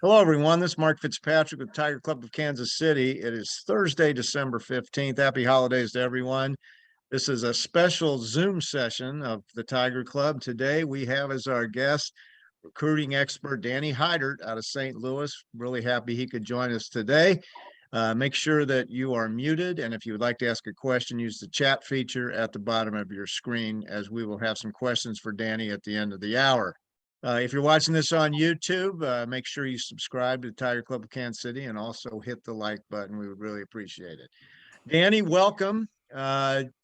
Hello, everyone. This is Mark Fitzpatrick with Tiger Club of Kansas City. It is Thursday, December 15th. Happy holidays to everyone. This is a special Zoom session of the Tiger Club. Today, we have as our guest recruiting expert Danny Heitert out of St. Louis. Really happy he could join us today. Make sure that you are muted. And if you would like to ask a question, use the chat feature at the bottom of your screen, as we will have some questions for Danny at the end of the hour. If you're watching this on YouTube, make sure you subscribe to the Tiger Club of Kansas City and also hit the like button. We would really appreciate it. Danny, welcome.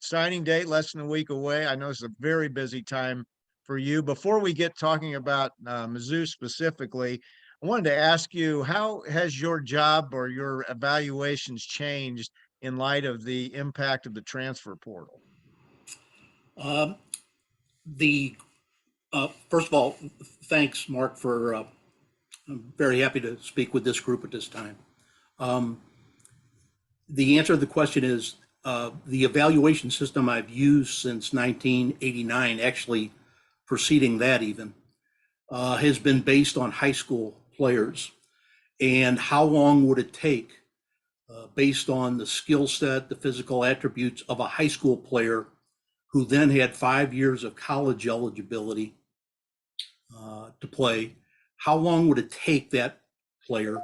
Signing date less than a week away. I know it's a very busy time for you. Before we get talking about Mizzou specifically, I wanted to ask you, how has your job or your evaluations changed in light of the impact of the transfer portal? The First of all, thanks, Mark, for I'm very happy to speak with this group at this time. The answer to the question is the evaluation system I've used since 1989, actually preceding that even, has been based on high school players and how long would it take based on the skill set, the physical attributes of a high school player who then had 5 years of college eligibility to play. How long would it take that player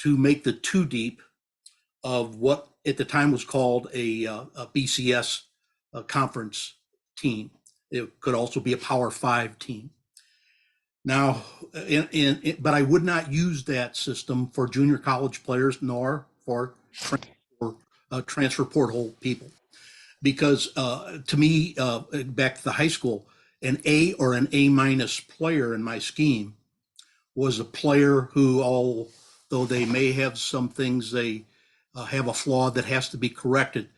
to make the two deep of what at the time was called a BCS conference team? It could also be a Power Five team. Now, but I would not use that system for junior college players nor for transfer portal people, because to me, back to the high school, an A or an A minus player in my scheme was a player who, although they may have some things, they have a flaw that has to be corrected.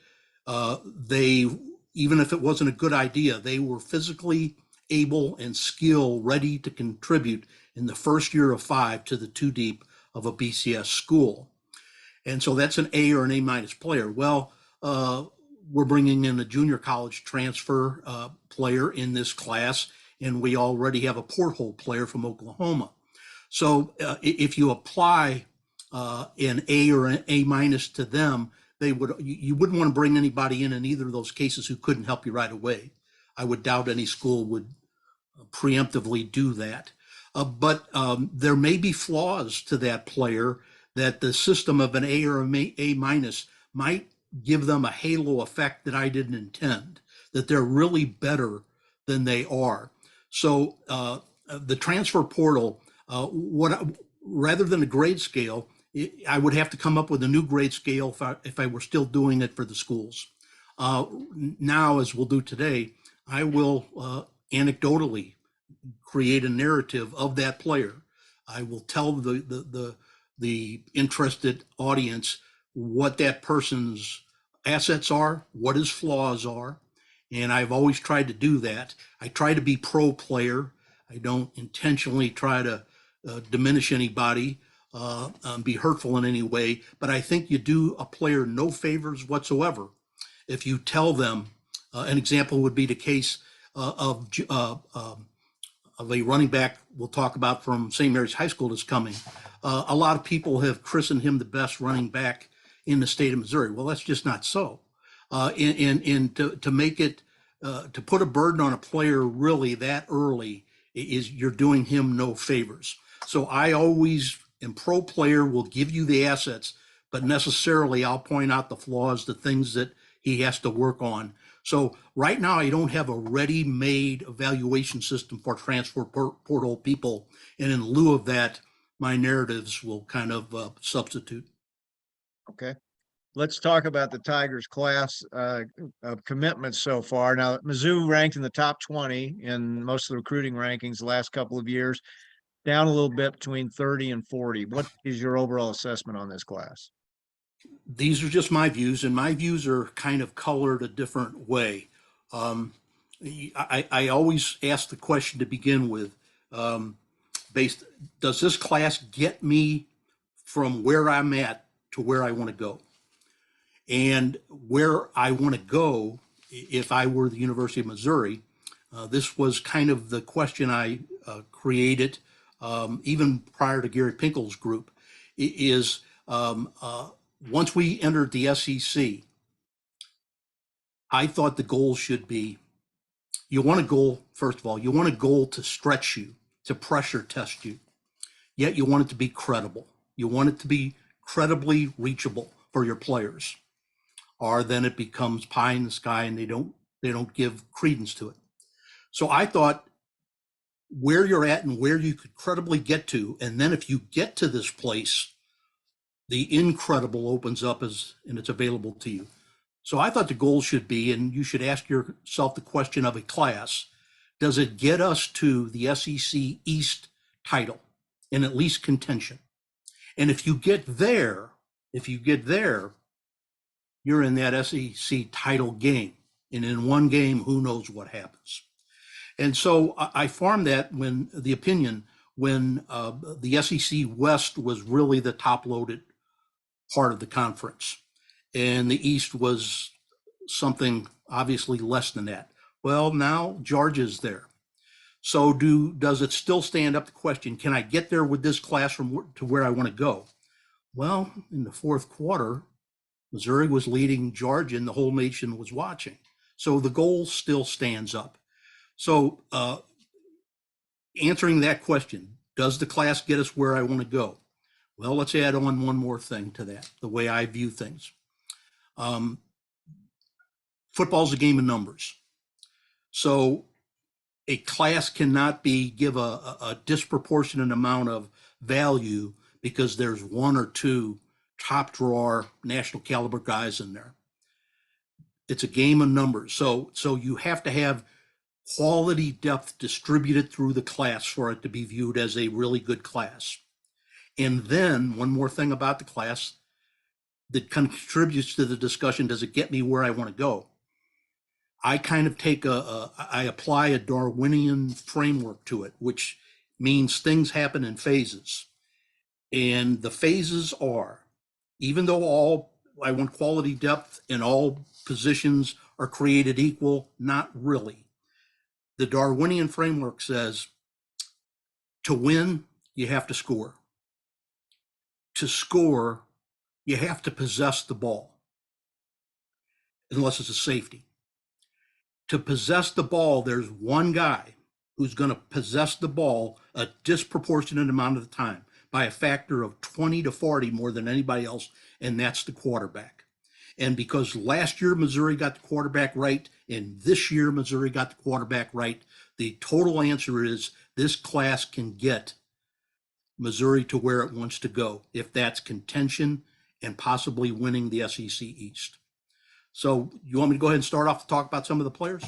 They, even if it wasn't a good idea, they were physically able and skill ready to contribute in the first year of 5 to the two deep of a BCS school. And so that's an A or an A minus player. Well, we're bringing in a junior college transfer player in this class, and we already have a porthole player from Oklahoma. So if you apply an A or an A minus to them, you wouldn't want to bring anybody in either of those cases who couldn't help you right away. I would doubt any school would preemptively do that. But there may be flaws to that player that the system of an A or an A minus might give them a halo effect that I didn't intend, that they're really better than they are. So the transfer portal, rather than a grade scale, I would have to come up with a new grade scale if I were still doing it for the schools. Now, as we'll do today, I will anecdotally create a narrative of that player. I will tell the interested audience what that person's assets are, what his flaws are, and I've always tried to do that. I try to be pro player. I don't intentionally try to diminish anybody, be hurtful in any way, but I think you do a player no favors whatsoever if you tell them. An example would be the case of a running back we'll talk about from St. Mary's High School that's coming. A lot of people have christened him the best running back in the state of Missouri. Well, that's just not so. And to make it, to put a burden on a player really that early is you're doing him no favors. So I always am pro player, will give you the assets, but necessarily I'll point out the flaws, the things that he has to work on. So right now I don't have a ready-made evaluation system for transfer portal people. And in lieu of that, my narratives will kind of substitute. Okay. Let's talk about the Tigers class of commitments so far. Now, Mizzou ranked in the top 20 in most of the recruiting rankings the last couple of years, down a little bit between 30 and 40. What is your overall assessment on this class? These are just my views, and my views are kind of colored a different way. I always ask the question to begin with, does this class get me from where I'm at to where I want to go? And where I want to go, if I were the University of Missouri, this was kind of the question I created even prior to Gary Pinkel's group, is once we entered the SEC, I thought the goal should be, you want a goal, first of all, you want a goal to stretch you, to pressure test you, yet you want it to be credible. You want it to be credibly reachable for your players, or then it becomes pie in the sky and they don't give credence to it. So I thought where you're at and where you could credibly get to, and then if you get to this place, the incredible opens up and it's available to you. So I thought the goal should be, and you should ask yourself the question of a class, does it get us to the SEC East title in at least contention? And if you get there, you're in that SEC title game. And in one game, who knows what happens? And so I formed that when the SEC West was really the top loaded part of the conference. And the East was something obviously less than that. Well, now Georgia's there. So does it still stand up the question, can I get there with this class to where I want to go? Well, in the fourth quarter, Missouri was leading Georgia and the whole nation was watching. So the goal still stands up. So answering that question, does the class get us where I want to go? Well, let's add on one more thing to that, the way I view things. Football's a game of numbers. So a class cannot give a disproportionate amount of value because there's one or two top drawer national caliber guys in there. It's a game of numbers. So you have to have quality depth distributed through the class for it to be viewed as a really good class. And then one more thing about the class that contributes to the discussion, does it get me where I want to go? I kind of I apply a Darwinian framework to it, which means things happen in phases. And the phases are, even though I want quality depth and all positions are created equal, not really. The Darwinian framework says to win, you have to score. To score, you have to possess the ball, unless it's a safety. To possess the ball, there's one guy who's going to possess the ball a disproportionate amount of the time by a factor of 20 to 40 more than anybody else, and that's the quarterback. And because last year Missouri got the quarterback right, and this year Missouri got the quarterback right, the total answer is this class can get Missouri to where it wants to go, if that's contention and possibly winning the SEC East. So you want me to go ahead and start off to talk about some of the players?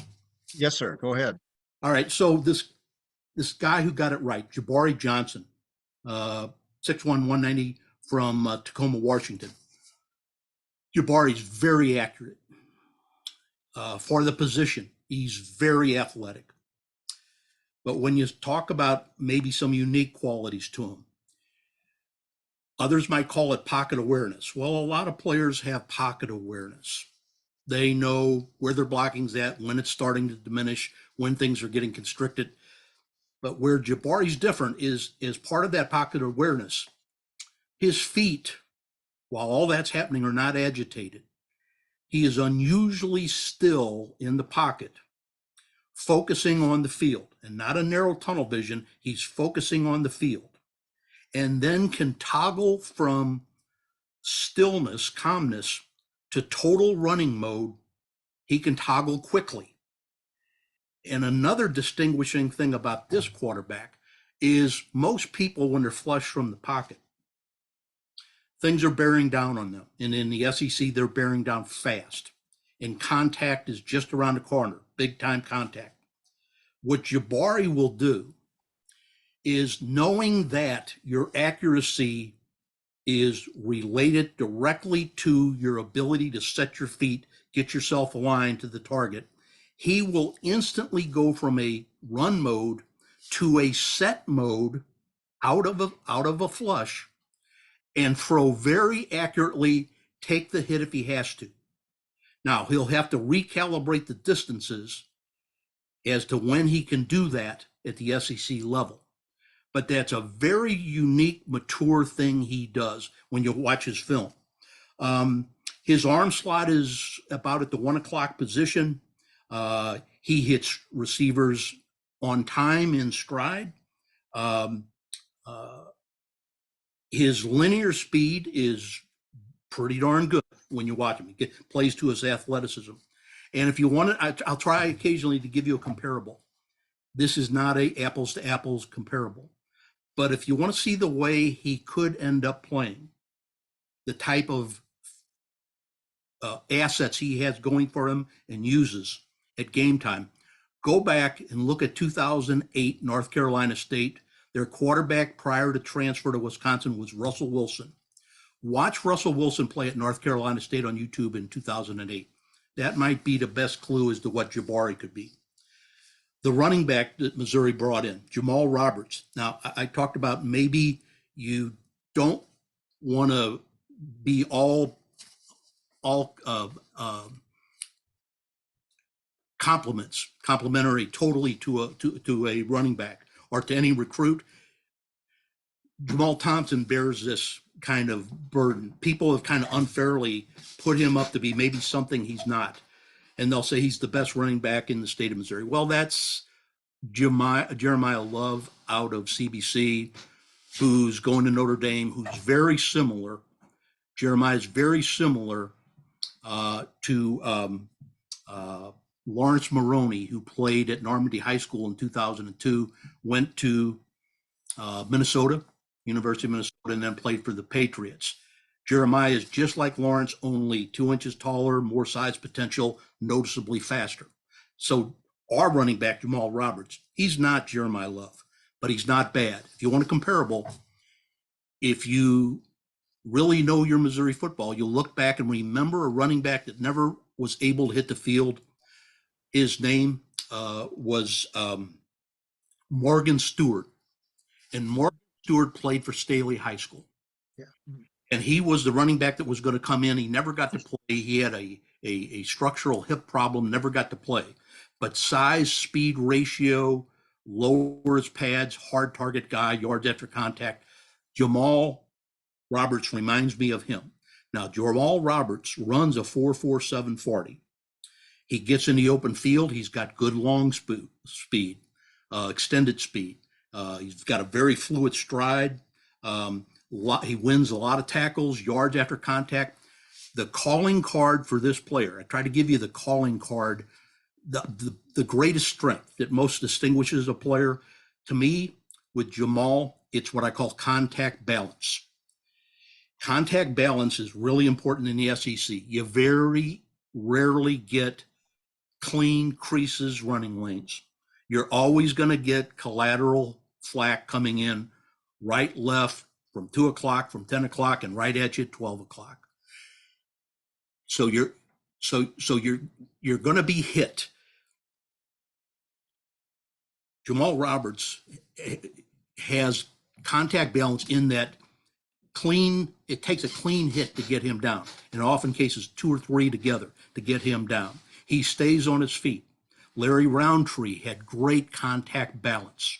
Yes, sir. Go ahead. All right. So this guy who got it right, Jabari Johnson, 6'1", 190 from Tacoma, Washington. Jabari's very accurate for the position. He's very athletic. But when you talk about maybe some unique qualities to him, others might call it pocket awareness. Well, a lot of players have pocket awareness. They know where their blocking's at, when it's starting to diminish, when things are getting constricted. But where Jabari's different is part of that pocket awareness. His feet, while all that's happening, are not agitated. He is unusually still in the pocket, focusing on the field, and not a narrow tunnel vision. He's focusing on the field, and then can toggle from stillness, calmness, to total running mode. He can toggle quickly. And another distinguishing thing about this quarterback is most people, when they're flush from the pocket, things are bearing down on them. And in the SEC, they're bearing down fast. And contact is just around the corner, big time contact. What Jabari will do is, knowing that your accuracy is related directly to your ability to set your feet, get yourself aligned to the target, he will instantly go from a run mode to a set mode out of a flush, and throw very accurately, take the hit if he has to. Now, he'll have to recalibrate the distances as to when he can do that at the SEC level. but that's a very unique, mature thing he does when you watch his film. His arm slot is about at the 1 o'clock position. He hits receivers on time in stride. Um, uh, his linear speed is pretty darn good when you watch him. He plays to his athleticism. And if you want to, I'll try occasionally to give you a comparable. This is not a apples to apples comparable. But if you want to see the way he could end up playing, the type of assets he has going for him and uses at game time, go back and look at 2008 North Carolina State. Their quarterback prior to transfer to Wisconsin was Russell Wilson. Watch Russell Wilson play at North Carolina State on YouTube in 2008. That might be the best clue as to what Jabari could be. The running back that Missouri brought in, Jamal Roberts. Now, I talked about maybe you don't want to be complimentary totally to a running back or to any recruit. Jamal Thompson bears this kind of burden. People have kind of unfairly put him up to be maybe something he's not. And they'll say he's the best running back in the state of Missouri. Well, that's Jeremiah Love out of CBC, who's going to Notre Dame, who's very similar. Jeremiah is very similar to Lawrence Maroney, who played at Normandy High School in 2002, went to Minnesota, University of Minnesota, and then played for the Patriots. Jeremiah is just like Lawrence, only 2 inches taller, more size potential, noticeably faster. So our running back, Jamal Roberts, he's not Jeremiah Love, but he's not bad. If you want a comparable, if you really know your Missouri football, you'll look back and remember a running back that never was able to hit the field. His name was Morgan Stewart. And Morgan Stewart played for Staley High School. Yeah. And he was the running back that was going to come in. He never got to play. He had a structural hip problem, never got to play. But size, speed ratio, lowers pads, hard target guy, yards after contact. Jamal Roberts reminds me of him. Now, Jamal Roberts runs a 4.47 40. He gets in the open field. He's got good long speed, extended speed. He's got a very fluid stride. He wins a lot of tackles, yards after contact. The calling card for this player, I try to give you the calling card, the greatest strength that most distinguishes a player. To me, with Jamal, it's what I call contact balance. Contact balance is really important in the SEC. You very rarely get clean creases running lanes. You're always going to get collateral flack coming in right, left, from 2 o'clock, from 10 o'clock, and right at you at 12 o'clock. So you're going to be hit. Jamal Roberts has contact balance in that it takes a clean hit to get him down. In often cases, 2 or 3 together to get him down. He stays on his feet. Larry Roundtree had great contact balance.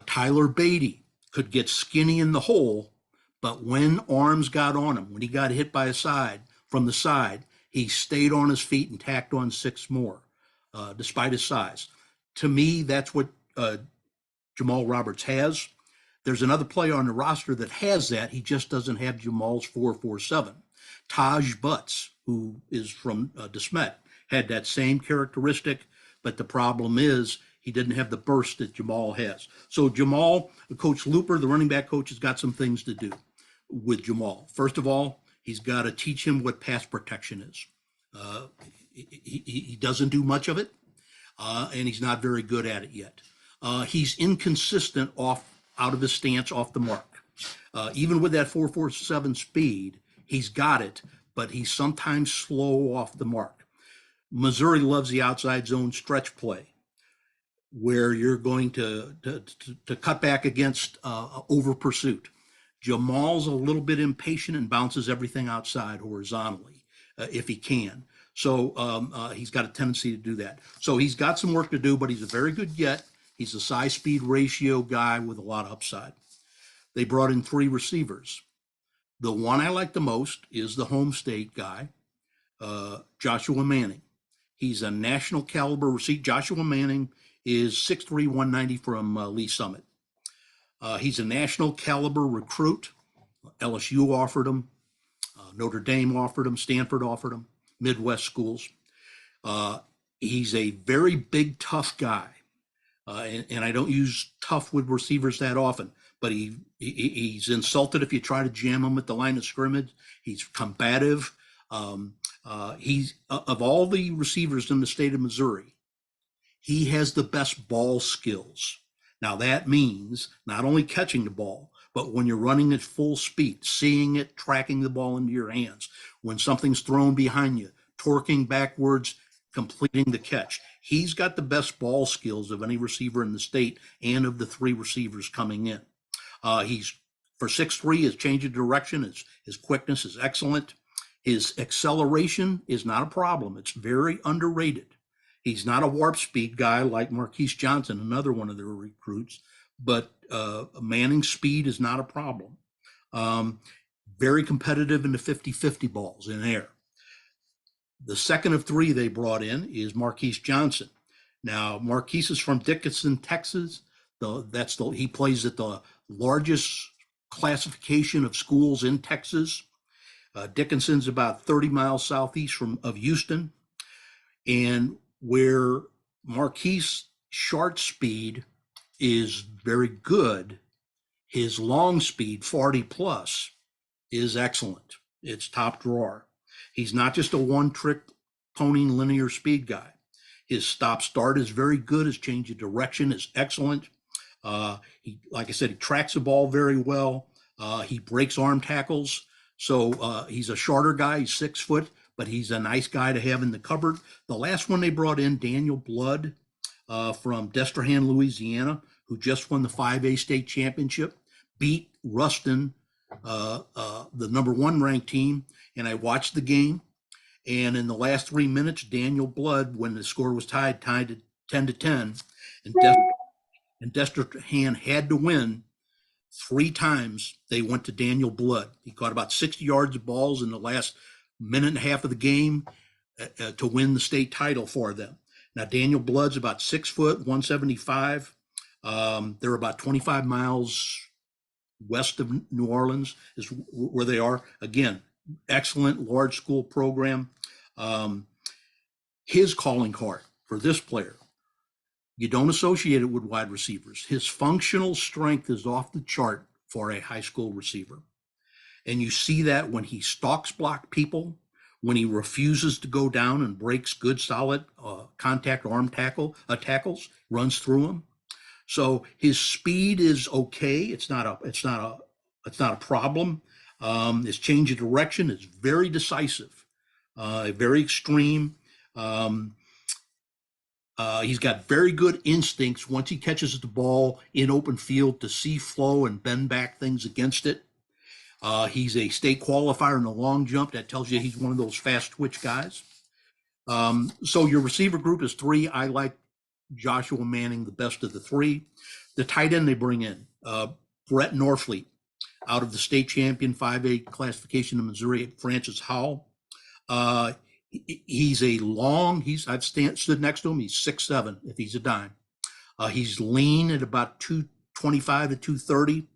Tyler Beatty could get skinny in the hole, but when arms got on him, when he got hit by from the side, he stayed on his feet and tacked on 6 more, despite his size. To me, that's what Jamal Roberts has. There's another player on the roster that has that. He just doesn't have Jamal's 4.47. Taj Butts, who is from DeSmet, had that same characteristic, but the problem is he didn't have the burst that Jamal has. So Jamal, Coach Looper, the running back coach, has got some things to do with Jamal. First of all, he's got to teach him what pass protection is. He doesn't do much of it, and he's not very good at it yet. He's inconsistent out of his stance off the mark. Even with that 4.47 speed, he's got it, but he's sometimes slow off the mark. Missouri loves the outside zone stretch play, where you're going to cut back against over pursuit. Jamal's a little bit impatient and bounces everything outside horizontally if he can. So he's got a tendency to do that. So he's got some work to do, but he's a very good get. He's a size-speed ratio guy with a lot of upside. They brought in 3 receivers. The one I like the most is the home state guy, Joshua Manning. He's a national caliber receiver. Joshua Manning is 6'3", 190 from Lee Summit. He's a national caliber recruit. LSU offered him. Notre Dame offered him. Stanford offered him. Midwest schools. He's a very big, tough guy. And I don't use tough with receivers that often, but he's insulted if you try to jam him at the line of scrimmage. He's combative. He's of all the receivers in the state of Missouri, he has the best ball skills. Now that means not only catching the ball, but when you're running at full speed, seeing it, tracking the ball into your hands, when something's thrown behind you, torquing backwards, completing the catch. He's got the best ball skills of any receiver in the state and of the 3 receivers coming in. He's for 6'3", his change of direction, his quickness is excellent. His acceleration is not a problem. It's very underrated. He's not a warp speed guy like Marquise Johnson, another one of their recruits, but Manning's speed is not a problem. Very competitive in the 50-50 balls in air. The second of 3 they brought in is Marquise Johnson. Now, Marquise is from Dickinson, Texas. He plays at the largest classification of schools in Texas. Dickinson's about 30 miles southeast of Houston. And where Marquise short speed is very good, his long speed, 40 plus, is excellent. It's top drawer. He's not just a one-trick ponying linear speed guy. His stop-start is very good. His change of direction is excellent. Like I said, he tracks the ball very well. He breaks arm tackles. So he's a shorter guy. He's 6 foot, but he's a nice guy to have in the cupboard. The last one they brought in, Daniel Blood from Destrehan, Louisiana, who just won the 5A state championship, beat Ruston, the number 1 ranked team. And I watched the game. And in the last 3 minutes, Daniel Blood, when the score was tied at 10-10, and Destrehan had to win 3 times. They went to Daniel Blood. He caught about 60 yards of balls in the last minute and a half of the game to win the state title for them. Now, Daniel Blood's about 6 foot, 175. They're about 25 miles west of New Orleans is where they are. Again, excellent large school program. His calling card for this player, you don't associate it with wide receivers. His functional strength is off the chart for a high school receiver. And you see that when he stalks block people, when he refuses to go down and breaks good solid contact arm tackles, runs through them. So his speed is okay. It's not a problem. His change of direction is very decisive, very extreme. He's got very good instincts once he catches the ball in open field to see flow and bend back things against it. He's a state qualifier in the long jump. That tells you he's one of those fast twitch guys. So your receiver group is 3. I like Joshua Manning the best of the 3. The tight end they bring in, Brett Norfleet, out of the state champion 5A classification in Missouri, Francis Howell. He's I've stood next to him. He's 6'7" if he's a dime. He's lean at about 225 to 230.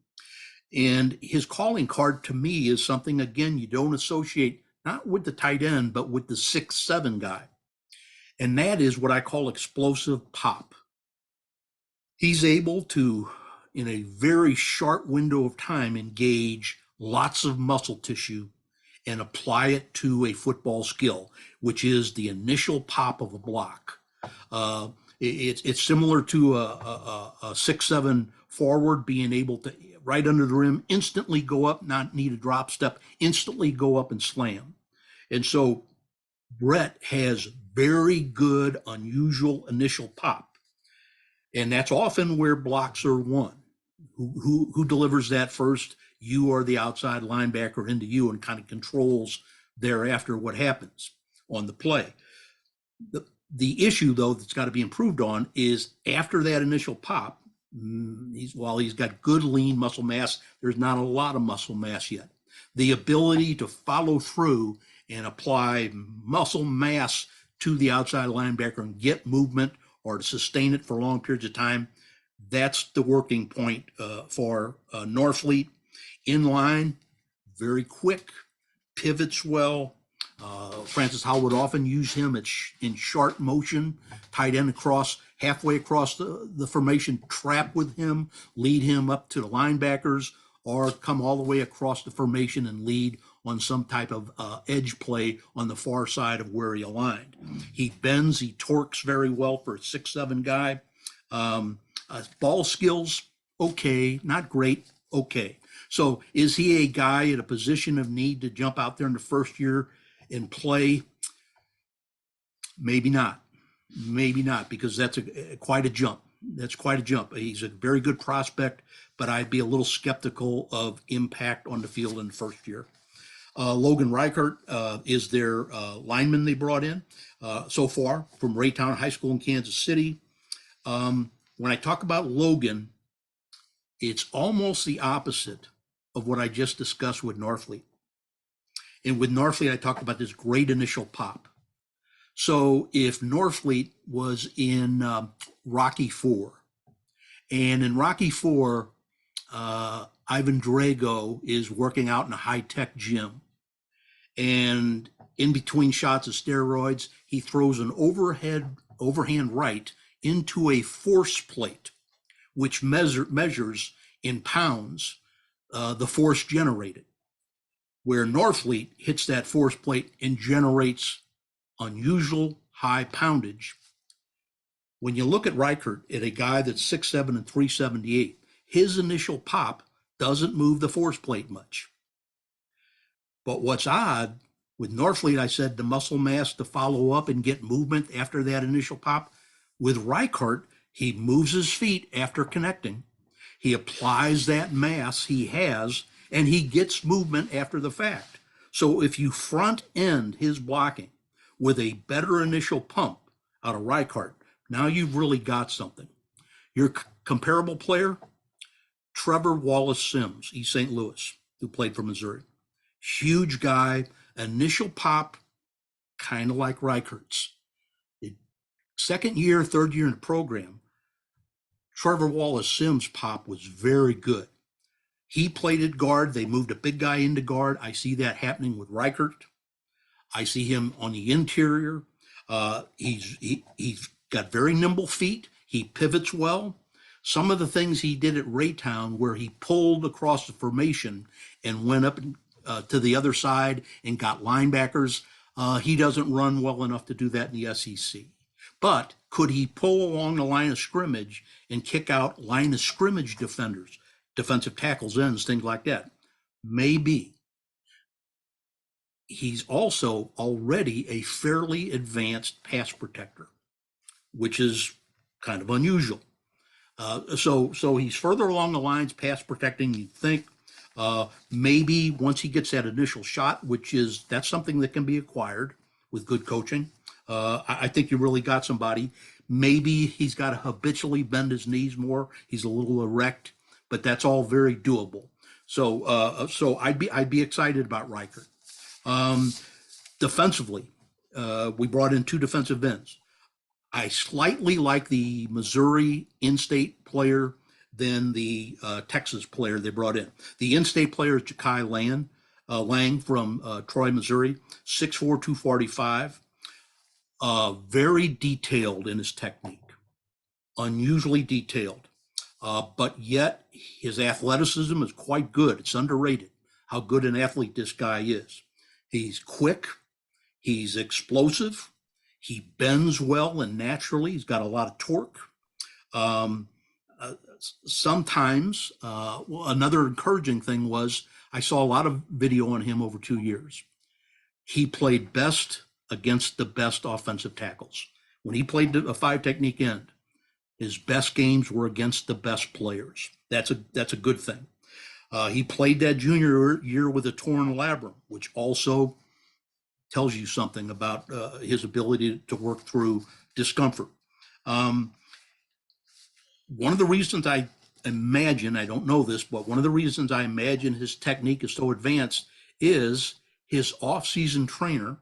And his calling card to me is something, again, you don't associate, not with the tight end, but with the 6'7" guy. And that is what I call explosive pop. He's able to, in a very short window of time, engage lots of muscle tissue and apply it to a football skill, which is the initial pop of a block. It's similar to a 6'7" forward being able to, right under the rim, instantly go up, not need a drop step, instantly go up and slam. And so Brett has very good, unusual initial pop. And that's often where blocks are won. Who delivers that first? You or the outside linebacker into you, and kind of controls thereafter what happens on the play. The issue, though, that's got to be improved on is after that initial pop, while he's got good lean muscle mass, there's not a lot of muscle mass yet. The ability to follow through and apply muscle mass to the outside linebacker and get movement or to sustain it for long periods of time, that's the working point for Norfleet. In line, very quick, pivots well. Francis Howell would often use him in short motion, tight end across, halfway across the formation, trap with him, lead him up to the linebackers, or come all the way across the formation and lead on some type of edge play on the far side of where he aligned. He bends, he torques very well for a 6'7" guy. Ball skills, okay, not great, okay. So is he a guy at a position of need to jump out there in the first year and play? Maybe not. Maybe not, because that's quite a jump. That's quite a jump. He's a very good prospect, but I'd be a little skeptical of impact on the field in the first year. Logan Reichert is their lineman they brought in so far from Raytown High School in Kansas City. When I talk about Logan, it's almost the opposite of what I just discussed with Norfleet. And with Norfleet, I talked about this great initial pop. So if Norfleet was in Rocky IV, and in Rocky IV, Ivan Drago is working out in a high-tech gym, and in between shots of steroids, he throws an overhand right into a force plate, which measures in pounds the force generated, where Norfleet hits that force plate and generates unusual high poundage. When you look at Reichert, at a guy that's 6'7" and 378, his initial pop doesn't move the force plate much. But what's odd, with Norfleet, I said the muscle mass to follow up and get movement after that initial pop. With Reichert, he moves his feet after connecting. He applies that mass he has, and he gets movement after the fact. So if you front end his blocking with a better initial pump out of Reichert, now you've really got something. Your comparable player, Trevor Wallace Sims, East St. Louis, who played for Missouri. Huge guy, initial pop, kind of like Reichert's. Second year, third year in the program, Trevor Wallace Sims' pop was very good. He played at guard. They moved a big guy into guard. I see that happening with Reichert. I see him on the interior. He's got very nimble feet. He pivots well. Some of the things he did at Raytown, where he pulled across the formation and went up to the other side and got linebackers, he doesn't run well enough to do that in the SEC. But could he pull along the line of scrimmage and kick out line of scrimmage defenders, defensive tackles, ends, things like that? Maybe. He's also already a fairly advanced pass protector, which is kind of unusual. So he's further along the lines, pass protecting, you'd think. Maybe once he gets that initial shot, that's something that can be acquired with good coaching. I think you really got somebody. Maybe he's got to habitually bend his knees more. He's a little erect, but that's all very doable. So I'd be excited about Reichert. Defensively, we brought in two defensive ends. I slightly like the Missouri in-state player than the Texas player they brought in. The in-state player is Ja'Kai Lang from Troy, Missouri, 6'4", 245. Very detailed in his technique, unusually detailed, but yet his athleticism is quite good. It's underrated how good an athlete this guy is. He's quick, he's explosive, he bends well and naturally. He's got a lot of torque. Sometimes, another encouraging thing was I saw a lot of video on him over 2 years. He played best against the best offensive tackles. When he played a five technique end, his best games were against the best players. That's a good thing. He played that junior year with a torn labrum, which also tells you something about his ability to work through discomfort. One of the reasons I imagine, I don't know this, but one of the reasons I imagine his technique is so advanced is his off-season trainer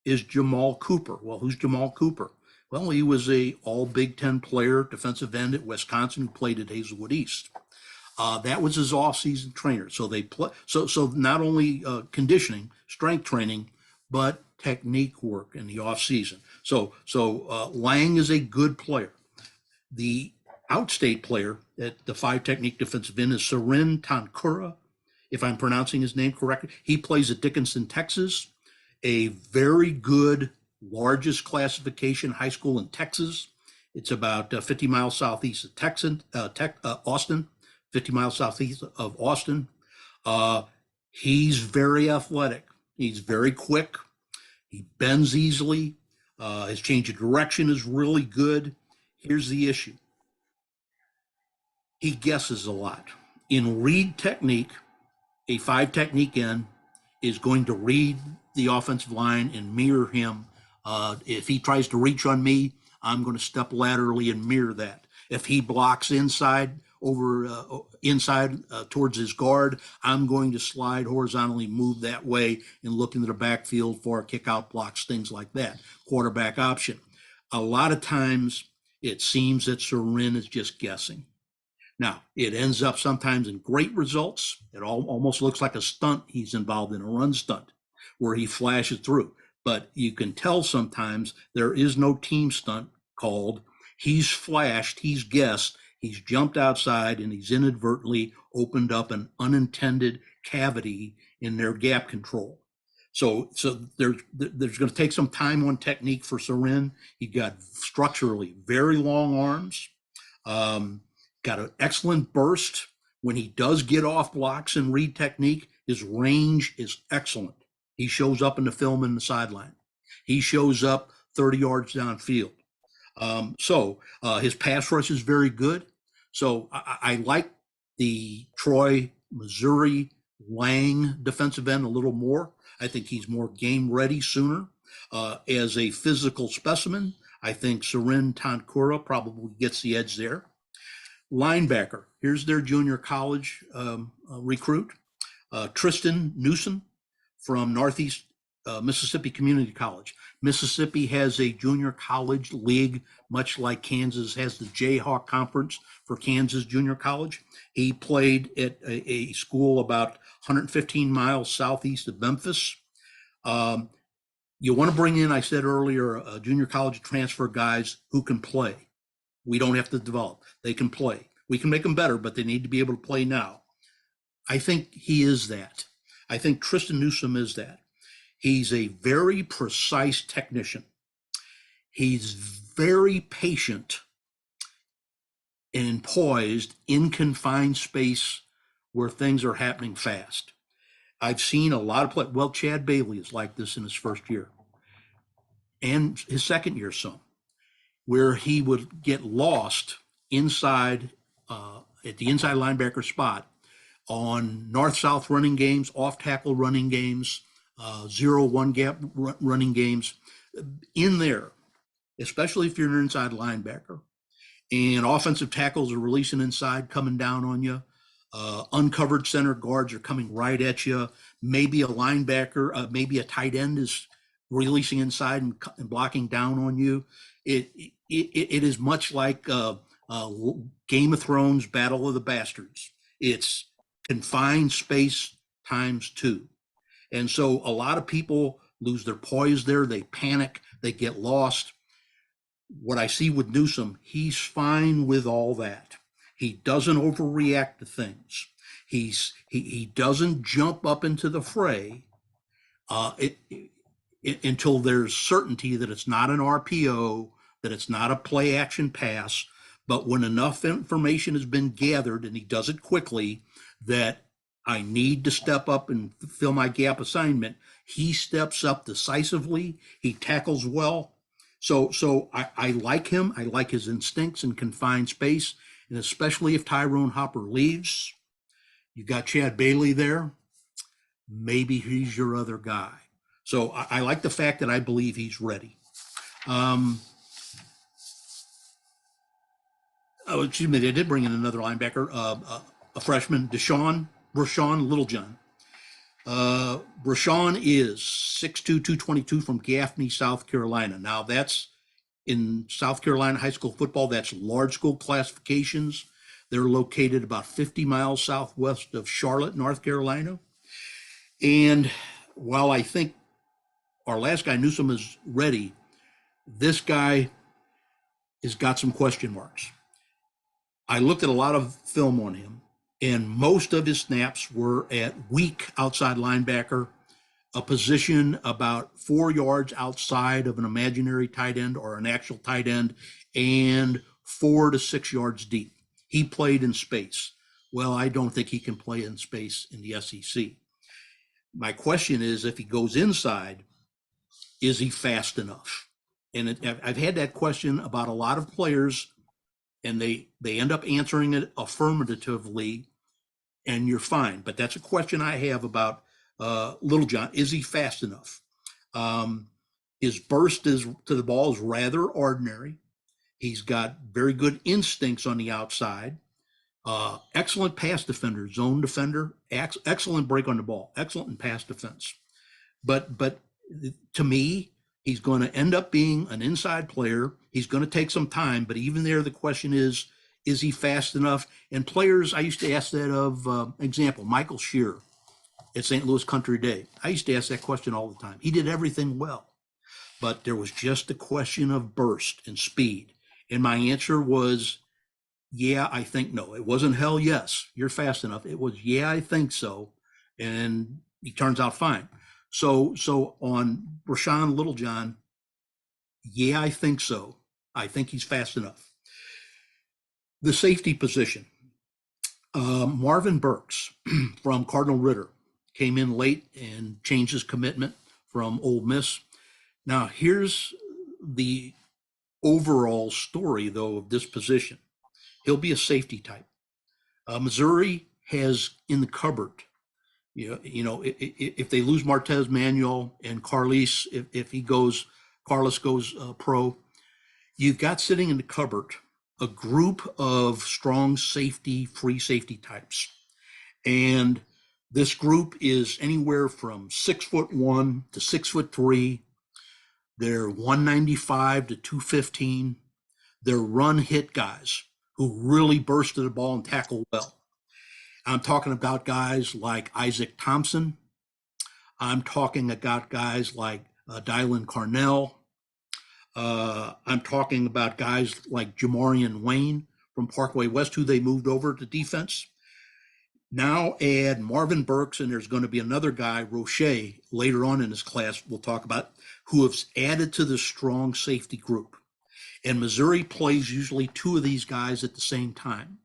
is Jamal Cooper. Well, who's Jamal Cooper? Well, he was a all Big Ten player, defensive end at Wisconsin, who played at Hazelwood East. That was his off-season trainer. So they play. So not only conditioning, strength training, but technique work in the off-season. So Lang is a good player. The outstate player at the 5 technique defensive end is Seren Tankura, if I'm pronouncing his name correctly. He plays at Dickinson, Texas, a very good, largest classification high school in Texas. It's about 50 miles southeast of Austin, 50 miles southeast of Austin. He's very athletic. He's very quick. He bends easily. His change of direction is really good. Here's the issue. He guesses a lot. In read technique, a 5 technique end is going to read the offensive line and mirror him. If he tries to reach on me, I'm going to step laterally and mirror that. If he blocks inside towards his guard, I'm going to slide horizontally, move that way, and look into the backfield for kick out blocks, things like that. Quarterback option. A lot of times it seems that Seren is just guessing. Now, it ends up sometimes in great results. It almost looks like a stunt. He's involved in a run stunt where he flashes through. But you can tell sometimes there is no team stunt called. He's flashed, he's guessed, he's jumped outside, and he's inadvertently opened up an unintended cavity in their gap control. So there's going to take some time on technique for Seren. He got structurally very long arms. Got an excellent burst. When he does get off blocks and read technique, his range is excellent. He shows up in the film in the sideline. He shows up 30 yards downfield. His pass rush is very good. So I like the Troy, Missouri, Lang defensive end a little more. I think he's more game ready sooner. As a physical specimen, I think Seren Tankura probably gets the edge there. Linebacker, here's their junior college recruit, Tristan Newsom from Northeast Mississippi Community College. Mississippi has a junior college league, much like Kansas has the Jayhawk Conference for Kansas Junior College. He played at a school about 115 miles southeast of Memphis. You want to bring in, I said earlier, junior college transfer guys who can play. We don't have to develop. They can play. We can make them better, but they need to be able to play now. I think he is that. I think Tristan Newsom is that. He's a very precise technician. He's very patient and poised in confined space where things are happening fast. I've seen a lot of play. Well, Chad Bailey is like this in his first year and his second year some, where he would get lost inside at the inside linebacker spot on north-south running games, off-tackle running games, 0-1 gap running games. In there, especially if you're an inside linebacker, and offensive tackles are releasing inside, coming down on you. Uncovered center guards are coming right at you. Maybe a linebacker, maybe a tight end is releasing inside and blocking down on you. It is much like Game of Thrones, Battle of the Bastards. It's confined space times 2. And so a lot of people lose their poise there. They panic. They get lost. What I see with Newsom, he's fine with all that. He doesn't overreact to things. He doesn't jump up into the fray until there's certainty that it's not an RPO, that it's not a play action pass. But when enough information has been gathered, and he does it quickly, that I need to step up and fill my gap assignment, he steps up decisively. He tackles well. So I like him. I like his instincts in confined space. And especially if Tyrone Hopper leaves, you got Chad Bailey there. Maybe he's your other guy. So I like the fact that I believe he's ready. Excuse me, they did bring in another linebacker, a freshman, Brashawn Littlejohn. Brashawn is 6'2", 222 from Gaffney, South Carolina. Now that's in South Carolina high school football. That's large school classifications. They're located about 50 miles southwest of Charlotte, North Carolina. And while I think our last guy, Newsom, is ready, this guy has got some question marks. I looked at a lot of film on him, and most of his snaps were at weak outside linebacker, a position about 4 yards outside of an imaginary tight end or an actual tight end, and 4 to 6 yards deep. He played in space. Well, I don't think he can play in space in the SEC. My question is, if he goes inside, is he fast enough? And I've had that question about a lot of players, and they end up answering it affirmatively, and you're fine. But that's a question I have about Littlejohn. Is he fast enough? His burst to the ball is rather ordinary. He's got very good instincts on the outside. Excellent pass defender, zone defender, excellent break on the ball, excellent in pass defense. But to me, he's going to end up being an inside player. He's going to take some time, but even there, the question is he fast enough? And players, I used to ask that of, example, Michael Shearer at St. Louis Country Day. I used to ask that question all the time. He did everything well, but there was just a question of burst and speed. And my answer was, yeah, I think no. It wasn't hell yes, you're fast enough. It was, yeah, I think so. And he turns out fine. So on Brashawn Littlejohn, yeah, I think so. I think he's fast enough. The safety position, Marvin Burks from Cardinal Ritter came in late and changed his commitment from Ole Miss. Now, here's the overall story, though, of this position. He'll be a safety type. Missouri has in the cupboard, if they lose Martez Manuel and Carlos goes pro, you've got sitting in the cupboard a group of strong safety, free safety types. And this group is anywhere from 6'1" to 6'3". They're 195 to 215. They're run hit guys who really burst to the ball and tackle well. I'm talking about guys like Isaac Thompson. I'm talking about guys like Dylan Carnell. I'm talking about guys like Jamarian Wayne from Parkway West, who they moved over to defense. Now add Marvin Burks, and there's going to be another guy, Roche, later on in this class we'll talk about, who has added to the strong safety group. And Missouri plays usually 2 of these guys at the same time.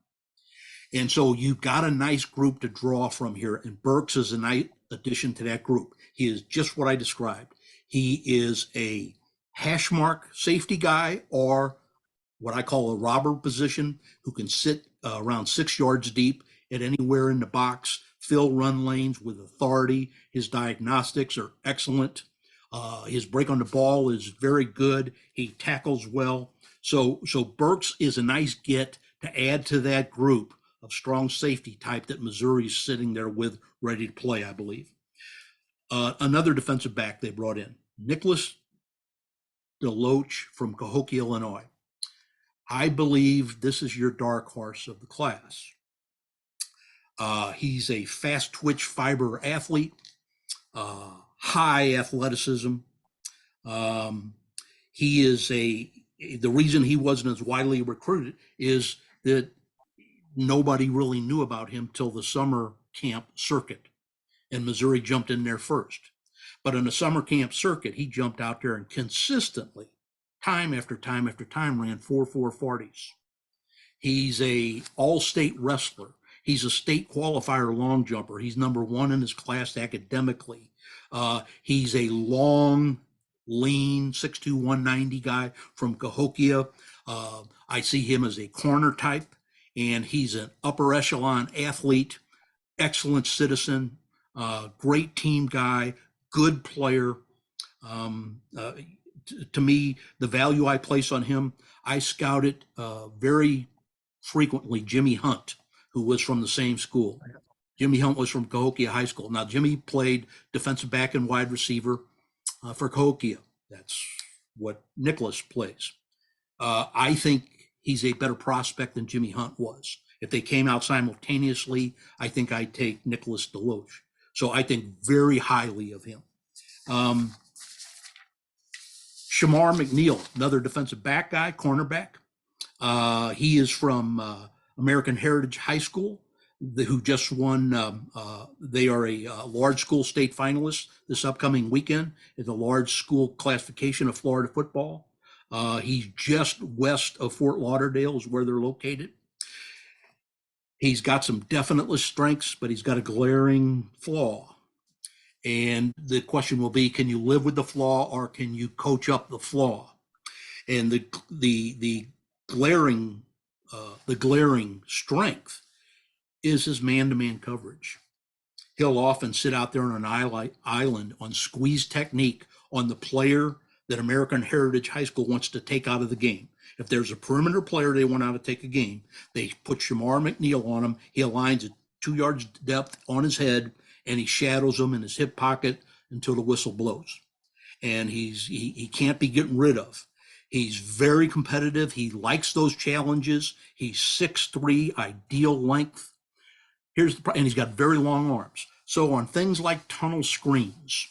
And so you've got a nice group to draw from here, and Burks is a nice addition to that group. He is just what I described. He is a hash mark safety guy, or what I call a robber position, who can sit around 6 yards deep at anywhere in the box, fill run lanes with authority. His diagnostics are excellent. His break on the ball is very good. He tackles well. So Burks is a nice get to add to that group of strong safety type that Missouri's sitting there with, ready to play, I believe. Another defensive back they brought in, Nicholas DeLoach from Cahokia, Illinois. I believe this is your dark horse of the class. He's a fast twitch fiber athlete, high athleticism. He is the reason he wasn't as widely recruited is that nobody really knew about him till the summer camp circuit, and Missouri jumped in there first. But in the summer camp circuit, he jumped out there and consistently, time after time after time, ran 4.40s. He's a all-state wrestler. He's a state qualifier long jumper. He's number 1 in his class academically. He's a long, lean, 6'2", 190 guy from Cahokia. I see him as a corner type, and he's an upper echelon athlete, excellent citizen, great team guy, good player. To me, the value I place on him, I scouted very frequently Jimmy Hunt, who was from the same school. Jimmy Hunt was from Cahokia High School. Now, Jimmy played defensive back and wide receiver for Cahokia. That's what Nicholas plays. I think he's a better prospect than Jimmy Hunt was. If they came out simultaneously, I think I'd take Nicholas Deloche. So I think very highly of him. Shamar McNeil, another defensive back guy, cornerback. He is from American Heritage High School, who just won. They are a large school state finalist this upcoming weekend in the large school classification of Florida football. He's just west of Fort Lauderdale is where they're located. He's got some definite strengths, but he's got a glaring flaw. And the question will be, can you live with the flaw or can you coach up the flaw? And the glaring strength is his man-to-man coverage. He'll often sit out there on an island on squeeze technique on the player that American Heritage High School wants to take out of the game. If there's a perimeter player they want out to take a game, they put Shamar McNeil on him. He aligns at 2 yards depth on his head, and he shadows him in his hip pocket until the whistle blows. And he can't be getting rid of. He's very competitive. He likes those challenges. He's 6'3", ideal length. And he's got very long arms. So on things like tunnel screens,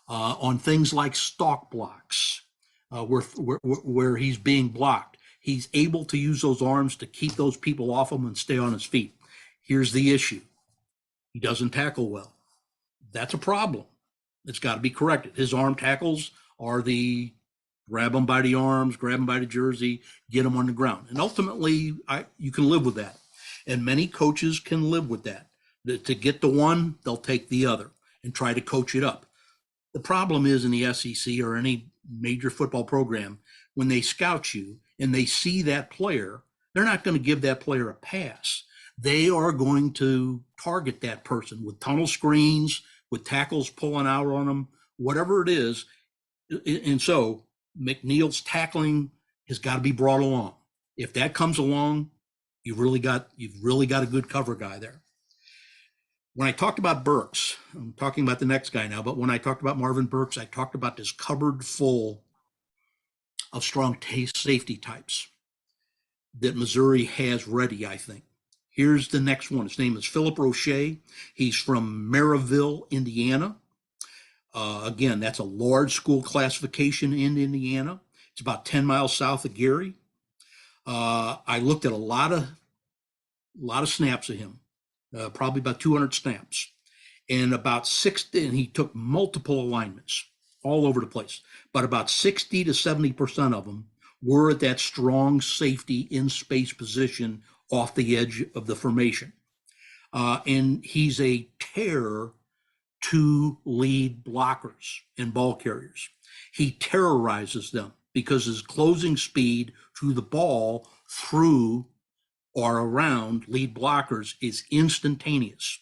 on things like stalk blocks, where he's being blocked, he's able to use those arms to keep those people off him and stay on his feet. Here's the issue. He doesn't tackle well. That's a problem. It's got to be corrected. His arm tackles are the grab him by the arms, grab him by the jersey, get him on the ground. And ultimately, you can live with that. And many coaches can live with that. To get the one, they'll take the other and try to coach it up. The problem is in the SEC or any major football program, when they scout you and they see that player, they're not going to give that player a pass. They are going to target that person with tunnel screens, with tackles pulling out on them, whatever it is. And so McNeil's tackling has got to be brought along. If that comes along, you've really got a good cover guy there. When I talked about Burks, I'm talking about the next guy now, but when I talked about Marvin Burks, I talked about this cupboard full of strong safety types that Missouri has ready, I think. Here's the next one. His name is Philip Roche. He's from Maryville, Indiana. Again, that's a large school classification in Indiana. It's about 10 miles south of Gary. I looked at a lot of snaps of him, probably about 200 snaps, and and he took multiple alignments all over the place, but about 60 to 70% of them were at that strong safety in space position off the edge of the formation. And he's a terror to lead blockers and ball carriers. He terrorizes them because his closing speed to the ball through or around lead blockers is instantaneous.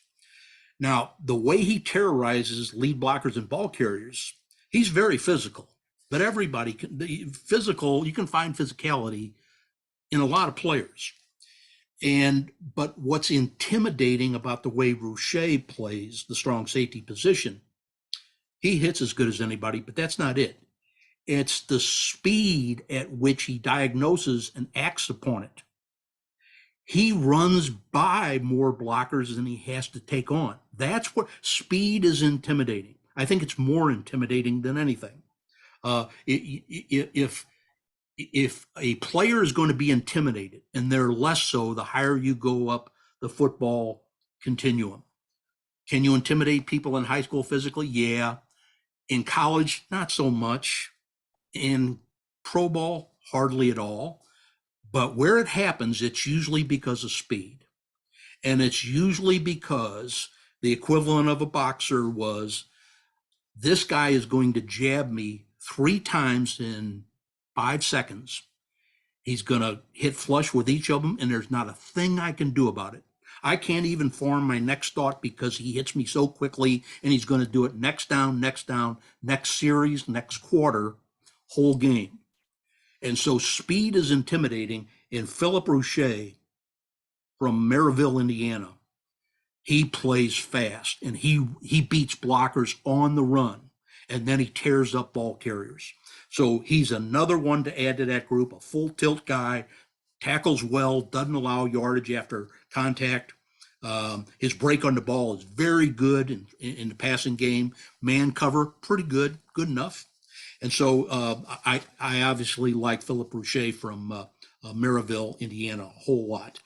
Now, the way he terrorizes lead blockers and ball carriers, he's very physical, but everybody you can find physicality in a lot of players. But what's intimidating about the way Roche plays the strong safety position, he hits as good as anybody, but that's not it. It's the speed at which he diagnoses and acts upon it. He runs by more blockers than he has to take on. That's what speed is intimidating. I think it's more intimidating than anything. If a player is going to be intimidated, and they're less so the higher you go up the football continuum. Can you intimidate people in high school physically? Yeah. In college, not so much. In pro ball, hardly at all. But where it happens, it's usually because of speed. And it's usually because the equivalent of a boxer was, this guy is going to jab me 3 times in 5 seconds. He's going to hit flush with each of them, and there's not a thing I can do about it. I can't even form my next thought because he hits me so quickly, and he's going to do it next down, next series, next quarter, whole game. And so speed is intimidating. And Philip Rouchet from Maryville, Indiana, he plays fast, and he beats blockers on the run, and then he tears up ball carriers. So he's another one to add to that group, a full tilt guy, tackles well, doesn't allow yardage after contact. His break on the ball is very good in the passing game. Man cover, pretty good, good enough. And so I obviously like Philip Rouchet from Maryville, Indiana, a whole lot.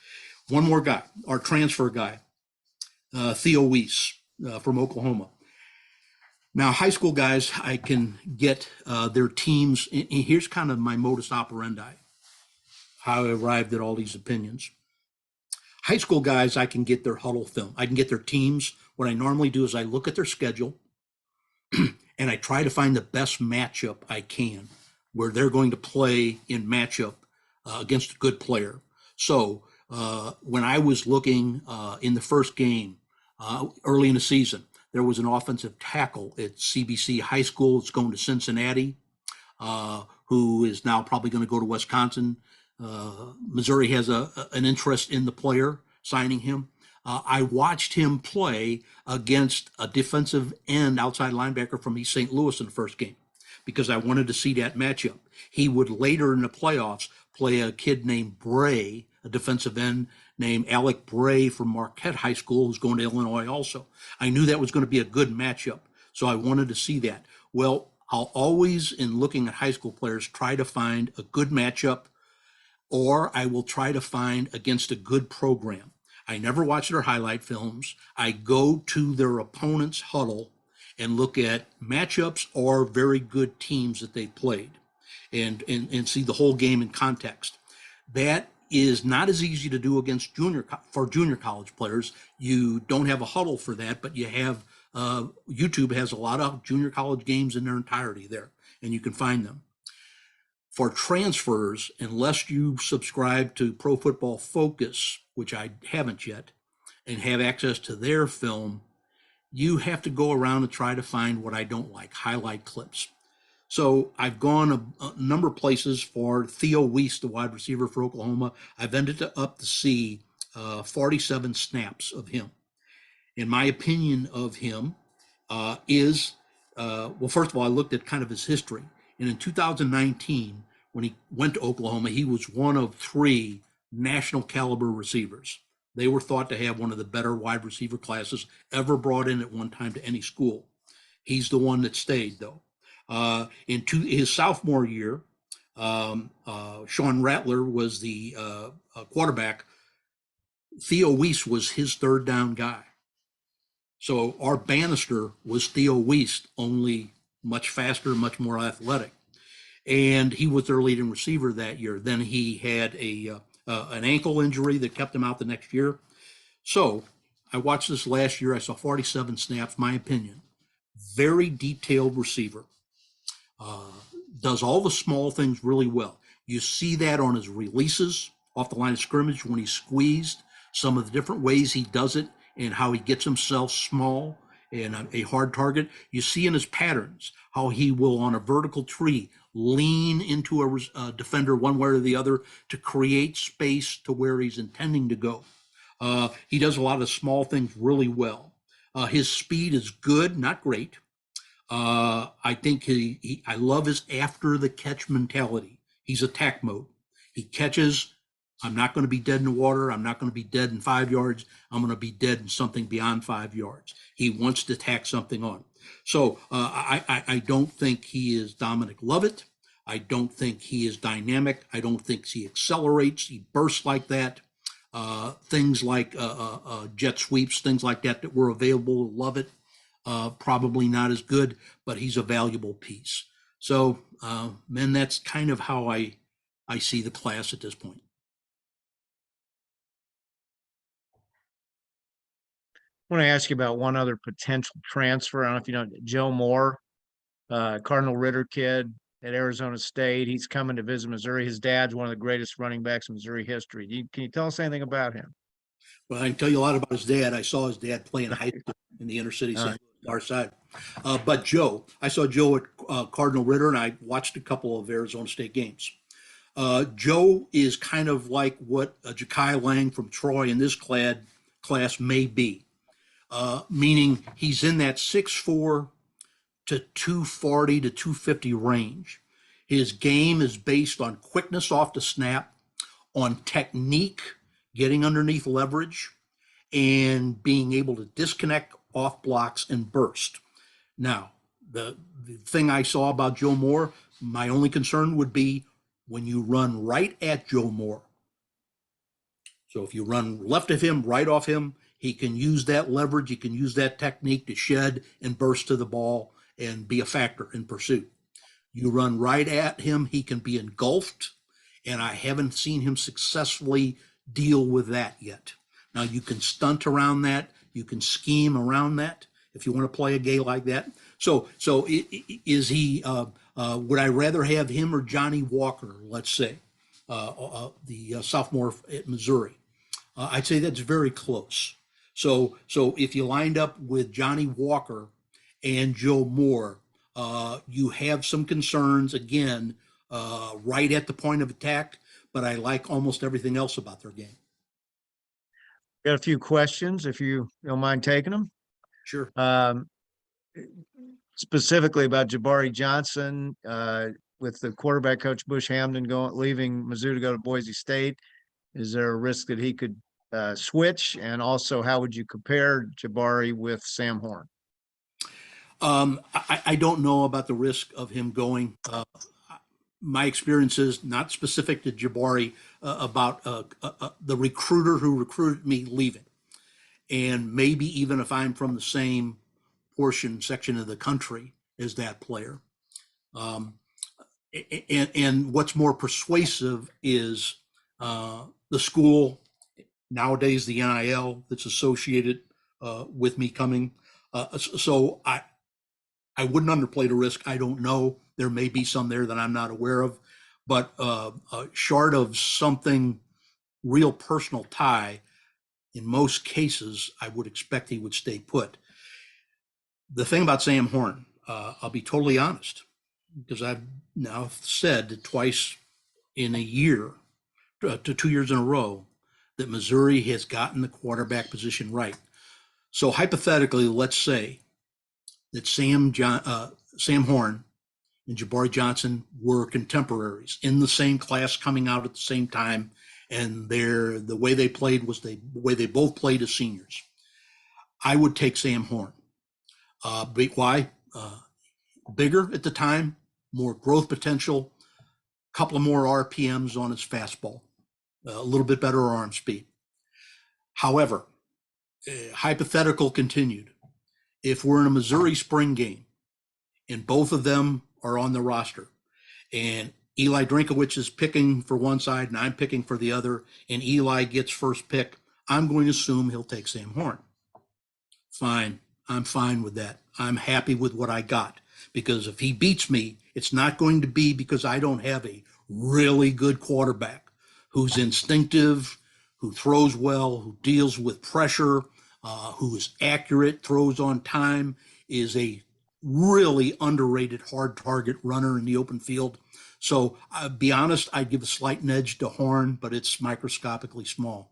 One more guy, our transfer guy, Theo Weiss from Oklahoma. Now, high school guys, I can get their teams. And here's kind of my modus operandi, how I arrived at all these opinions. High school guys, I can get their huddle film. I can get their teams. What I normally do is I look at their schedule and I try to find the best matchup I can where they're going to play in matchup against a good player. So when I was looking in the first game early in the season, there was an offensive tackle at CBC High School. It's going to Cincinnati, who is now probably going to go to Wisconsin. Missouri has an interest in the player, signing him. I watched him play against a defensive end outside linebacker from East St. Louis in the first game because I wanted to see that matchup. He would later in the playoffs play a kid named Bray, a defensive end named Alec Bray from Marquette High School, who's going to Illinois also. I knew that was going to be a good matchup, so I wanted to see that. Well, I'll always, in looking at high school players, try to find a good matchup, or I will try to find against a good program. I never watch their highlight films. I go to their opponent's huddle and look at matchups or very good teams that they played and see the whole game in context. That is not as easy to do against junior college players. You don't have a huddle for that, but you have YouTube has a lot of junior college games in their entirety there, and you can find them. For transfers, unless you subscribe to Pro Football Focus, which I haven't yet, and have access to their film, you have to go around and try to find what I don't like, highlight clips. So I've gone a number of places for Theo Weiss, the wide receiver for Oklahoma. I've ended up to see 47 snaps of him. And my opinion of him is, well, first of all, I looked at kind of his history. And in 2019, when he went to Oklahoma, he was one of 3 national caliber receivers. They were thought to have one of the better wide receiver classes ever brought in at one time to any school. He's the one that stayed, though. His sophomore year, Sean Rattler was the quarterback. Theo Weiss was his third down guy. So our Bannister was Theo Weiss, only much faster, much more athletic. And he was their leading receiver that year. Then he had an ankle injury that kept him out the next year. So I watched this last year. I saw 47 snaps, my opinion. Very detailed receiver. Does all the small things really well. You see that on his releases off the line of scrimmage when he's squeezed, some of the different ways he does it and how he gets himself small and a hard target. You see in his patterns how he will, on a vertical tree, lean into a defender one way or the other to create space to where he's intending to go. He does a lot of small things really well. His speed is good, not great. I think I love his after the catch mentality. He's attack mode. He catches. I'm not going to be dead in the water. I'm not going to be dead in 5 yards. I'm going to be dead in something beyond 5 yards. He wants to tack something on. So I don't think he is Dominic Lovett. I don't think he is dynamic. I don't think he accelerates. He bursts like that. Things like jet sweeps, things like that were available to Lovett. Probably not as good, but he's a valuable piece. So, man, that's kind of how I see the class at this point. I want to ask you about one other potential transfer. I don't know if you know Joe Moore, Cardinal Ritter kid at Arizona State. He's coming to visit Missouri. His dad's one of the greatest running backs in Missouri history. Can you tell us anything about him? Well, I can tell you a lot about his dad. I saw his dad play in high school in the inner city, All St. right. Louis, our side. But Joe, I saw Joe at Cardinal Ritter, and I watched a couple of Arizona State games. Joe is kind of like what Ja'Kai Lang from Troy in this class may be, meaning he's in that 6'4" to 240 to 250 range. His game is based on quickness off the snap, on technique, getting underneath leverage, and being able to disconnect off blocks and burst. Now, the thing I saw about Joe Moore, my only concern would be when you run right at Joe Moore. So if you run left of him, right off him, he can use that leverage, he can use that technique to shed and burst to the ball and be a factor in pursuit. You run right at him, he can be engulfed, and I haven't seen him successfully deal with that yet. Now, you can stunt around that, you can scheme around that if you want to play a game like that. So is he, would I rather have him or Johnny Walker, let's say, the sophomore at Missouri? I'd say that's very close. So if you lined up with Johnny Walker and Joe Moore, you have some concerns again, right at the point of attack, but I like almost everything else about their game. Got a few questions if you don't mind taking them. Sure. Specifically about Jabari Johnson, with the quarterback coach Bush Hamdan leaving Mizzou to go to Boise State. Is there a risk that he could switch? And also, how would you compare Jabari with Sam Horn? I don't know about the risk of him going. My experience is not specific to Jabari, about the recruiter who recruited me leaving. And maybe even if I'm from the same section of the country as that player. And what's more persuasive is the school, nowadays the NIL that's associated with me coming. So I wouldn't underplay the risk. I don't know. There may be some there that I'm not aware of, but short of something real personal tie, in most cases, I would expect he would stay put. The thing about Sam Horn, I'll be totally honest, because I've now said twice in a year, to 2 years in a row, that Missouri has gotten the quarterback position right. So hypothetically, let's say that Sam Horn and Jabari Johnson were contemporaries in the same class, coming out at the same time, and the way they played was the way they both played as seniors. I would take Sam Horn. Why? Bigger at the time, more growth potential, a couple of more RPMs on his fastball, a little bit better arm speed. However, hypothetical continued. If we're in a Missouri spring game and both of them are on the roster and Eli Drinkowitz is picking for one side and I'm picking for the other, and Eli gets first pick, I'm going to assume he'll take Sam Horn. Fine. I'm fine with that. I'm happy with what I got, because if he beats me, it's not going to be because I don't have a really good quarterback who's instinctive, who throws well, who deals with pressure, who is accurate, throws on time, is a really underrated hard target runner in the open field. So I'll be honest, I'd give a slight nudge to Horn, but it's microscopically small.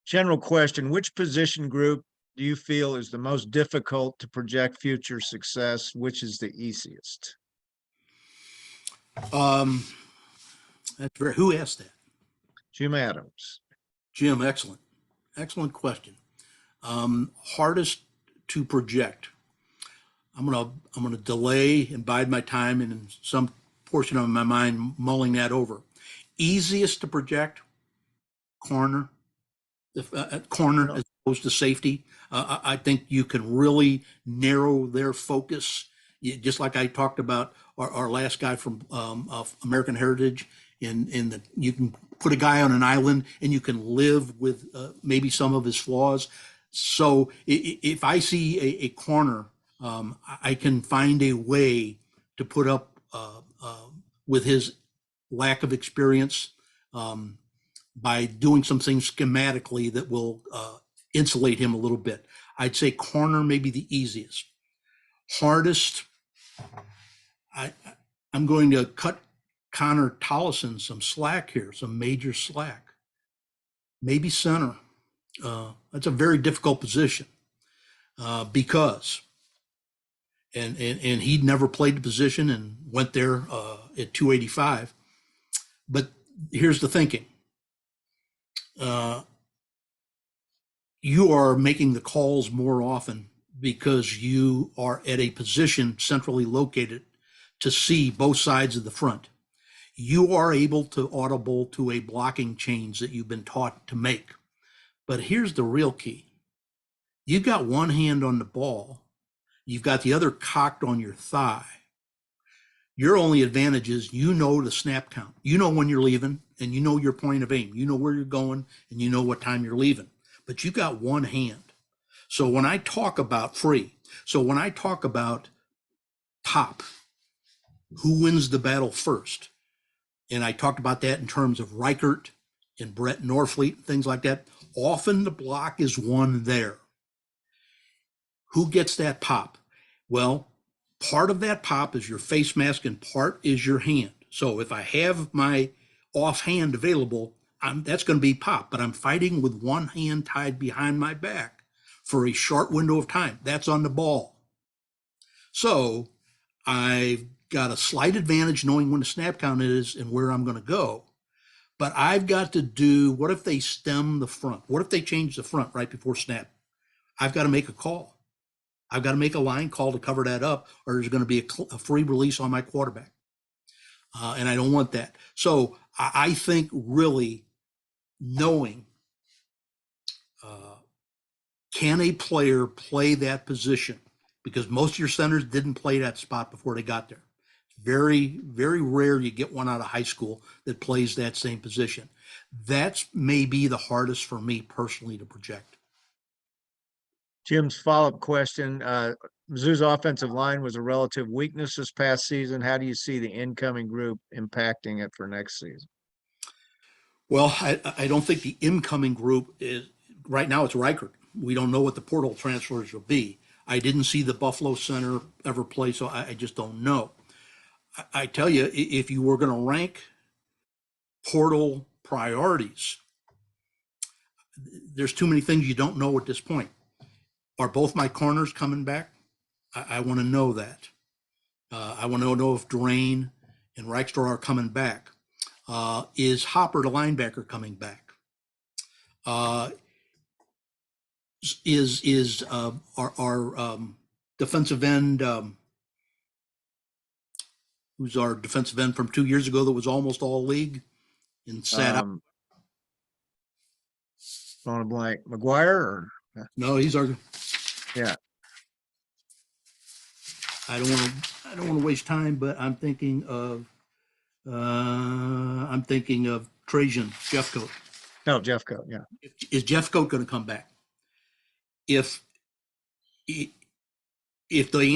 General question, which position group do you feel is the most difficult to project future success? Which is the easiest? Who asked that? Jim Adams. Jim, excellent question. Hardest to project. I'm gonna delay and bide my time, and in some portion of my mind mulling that over. Easiest to project, corner. Corner as opposed to safety. I think you can really narrow their focus, just like I talked about our last guy from American Heritage. You can put a guy on an island and you can live with maybe some of his flaws. So if I see a corner, I can find a way to put up with his lack of experience. by doing some things schematically that will insulate him a little bit. I'd say corner may be the easiest. Hardest, I'm going to cut Connor Tollison some slack here, some major slack. Maybe center. That's a very difficult position because, and he'd never played the position and went there at 285. But here's the thinking. You are making the calls more often because you are at a position centrally located to see both sides of the front. You are able to audible to a blocking change that you've been taught to make. But here's the real key. You've got one hand on the ball. You've got the other cocked on your thigh. Your only advantage is you know the snap count. You know when you're leaving, and you know your point of aim. You know where you're going, and you know what time you're leaving. But you've got one hand. So when I talk about when I talk about pop, who wins the battle first? And I talked about that in terms of Heitert and Brett Norfleet, things like that. Often the block is won there. Who gets that pop? Well, part of that pop is your face mask and part is your hand. So if I have my offhand available, that's going to be pop, but I'm fighting with one hand tied behind my back for a short window of time. That's on the ball. So I've got a slight advantage knowing when the snap count is and where I'm going to go. But I've got to do, what if they stem the front? What if they change the front right before snap? I've got to make a call. I've got to make a line call to cover that up, or there's going to be a free release on my quarterback. And I don't want that. So I think really knowing, can a player play that position? Because most of your centers didn't play that spot before they got there. Very, very rare you get one out of high school that plays that same position. That's maybe the hardest for me personally to project. Jim's follow-up question, Mizzou's offensive line was a relative weakness this past season. How do you see the incoming group impacting it for next season? Well, I don't think the incoming group is, right now it's Heitert. We don't know what the portal transfers will be. I didn't see the Buffalo center ever play, so I just don't know. I tell you, if you were going to rank portal priorities, there's too many things you don't know at this point. Are both my corners coming back? I want to know that. I want to know if Drain and Reichstor are coming back. Is Hopper, the linebacker, coming back? Is our defensive end, who's our defensive end from 2 years ago that was almost all league and sat out? On a blank, McGuire or? No, he's our. Yeah. I don't want to waste time, but I'm thinking of Trajan Jeffcoat. No, Jeffcoat. Yeah. Is Jeffcoat going to come back? If the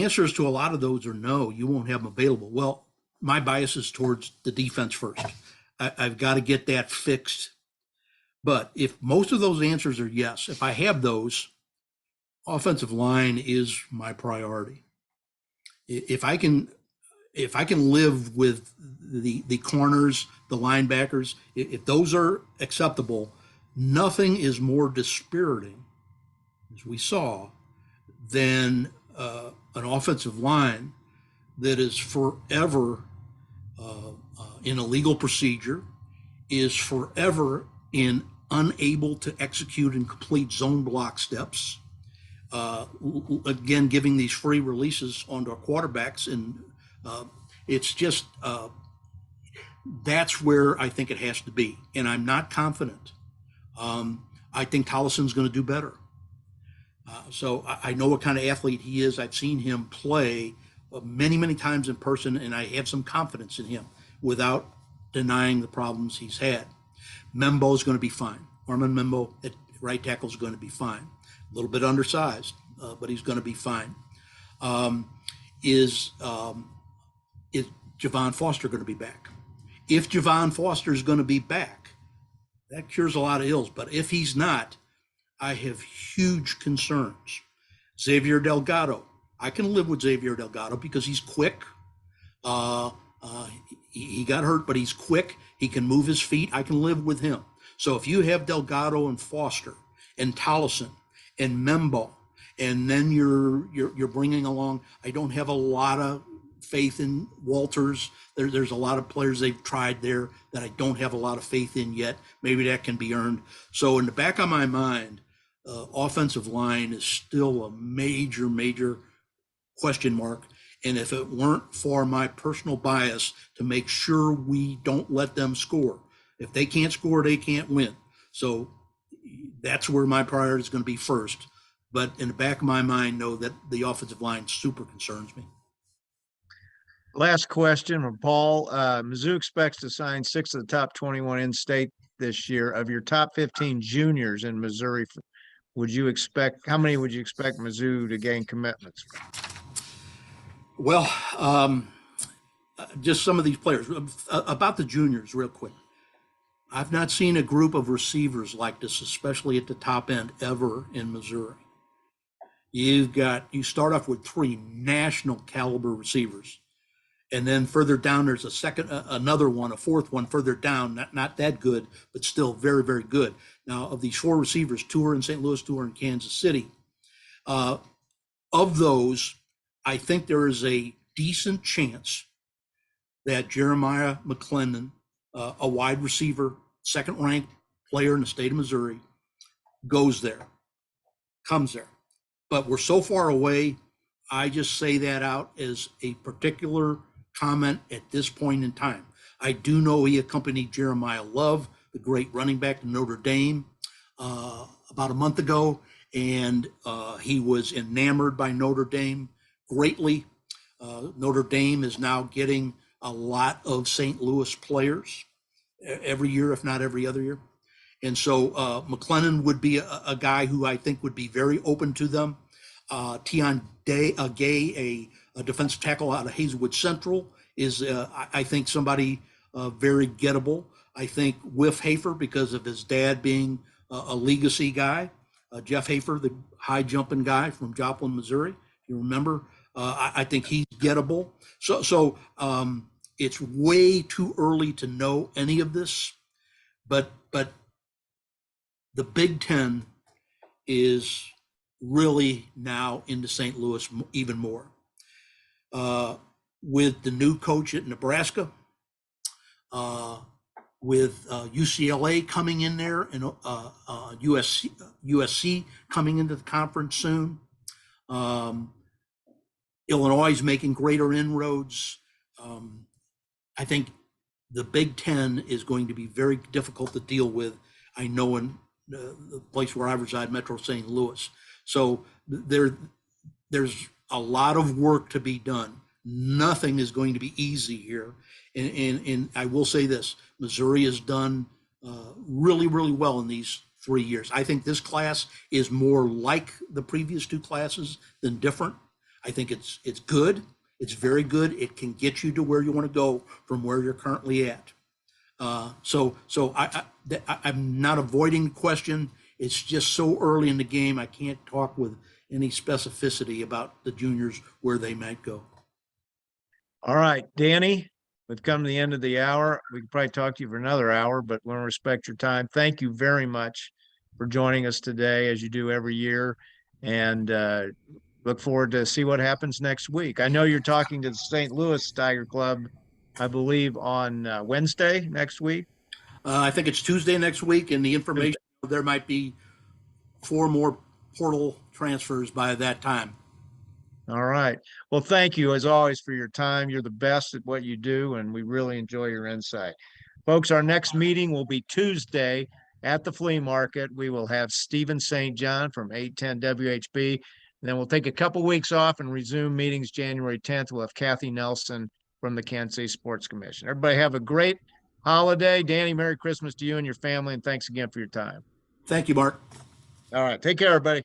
answers to a lot of those are no, you won't have them available. Well, my bias is towards the defense first. I've got to get that fixed. But if most of those answers are yes, if I have those, offensive line is my priority. If I can live with the corners, the linebackers, if those are acceptable, nothing is more dispiriting, as we saw, than an offensive line that is forever in a legal procedure, is forever unable to execute and complete zone block steps. Again, giving these free releases onto our quarterbacks, and it's just that's where I think it has to be, and I'm not confident. I think Tollison's going to do better. So I know what kind of athlete he is. I've seen him play many, many times in person, and I have some confidence in him without denying the problems he's had. Membo is going to be fine. Armand Membo at right tackle is going to be fine. A little bit undersized, but he's going to be fine. Is Javon Foster going to be back? If Javon Foster is going to be back, that cures a lot of ills. But if he's not, I have huge concerns. Xavier Delgado. I can live with Xavier Delgado because he's quick. Uh, he got hurt, but he's quick. He can move his feet. I can live with him. So if you have Delgado and Foster and Tollison and Membo, and then you're bringing along, I don't have a lot of faith in Walters. There's a lot of players they've tried there that I don't have a lot of faith in yet. Maybe that can be earned. So in the back of my mind, offensive line is still a major question mark. And if it weren't for my personal bias to make sure we don't let them score, if they can't score, they can't win. So that's where my priority is going to be first. But in the back of my mind, know that the offensive line super concerns me. Last question from Paul. Mizzou expects to sign 6 of the top 21 in-state this year. Of your top 15 juniors in Missouri, how many would you expect Mizzou to gain commitments? Well, just some of these players. About the juniors, real quick. I've not seen a group of receivers like this, especially at the top end, ever in Missouri. You start off with 3 national caliber receivers. And then further down, there's another one, a fourth one further down, not that good, but still very good. Now, of these 4 receivers, 2 are in St. Louis, 2 are in Kansas City. Of those, I think there is a decent chance that Jeremiah McClendon, a wide receiver, second-ranked player in the state of Missouri, comes there. But we're so far away, I just say that out as a particular comment at this point in time. I do know he accompanied Jeremiah Love, the great running back to Notre Dame, about a month ago, and he was enamored by Notre Dame greatly. Notre Dame is now getting a lot of St. Louis players every year, if not every other year. And so McClendon would be a guy who I think would be very open to them. Tion Gay, a defensive tackle out of Hazelwood Central, is, I think, somebody very gettable. I think Whiff Hafer, because of his dad being a legacy guy. Jeff Hafer, the high jumping guy from Joplin, Missouri, if you remember. I think he's gettable. So it's way too early to know any of this, but the Big Ten is really now into St. Louis even more. With the new coach at Nebraska, with UCLA coming in there and USC coming into the conference soon. Illinois is making greater inroads. I think the Big Ten is going to be very difficult to deal with. I know in the place where I reside, Metro St. Louis. So there's a lot of work to be done. Nothing is going to be easy here. And I will say this, Missouri has done really well in these 3 years. I think this class is more like the previous 2 classes than different. I think it's good. It's very good. It can get you to where you want to go from where you're currently at. So I'm not avoiding the question. It's just so early in the game. I can't talk with any specificity about the juniors, where they might go. All right, Danny, we've come to the end of the hour. We could probably talk to you for another hour, but we want to respect your time. Thank you very much for joining us today, as you do every year, and look forward to see what happens next week. I know you're talking to the St. Louis Tiger Club, I believe, on Wednesday next week. I think it's Tuesday next week, and the information, there might be 4 more portal transfers by that time. All right. Well, thank you as always for your time. You're the best at what you do, and we really enjoy your insight. Folks, our next meeting will be Tuesday at the flea market. We will have Stephen St. John from 810 WHB. And then we'll take a couple weeks off and resume meetings January 10th. We'll have Kathy Nelson from the Kansas City Sports Commission. Everybody have a great holiday. Danny, Merry Christmas to you and your family, and thanks again for your time. Thank you, Mark. All right. Take care, everybody.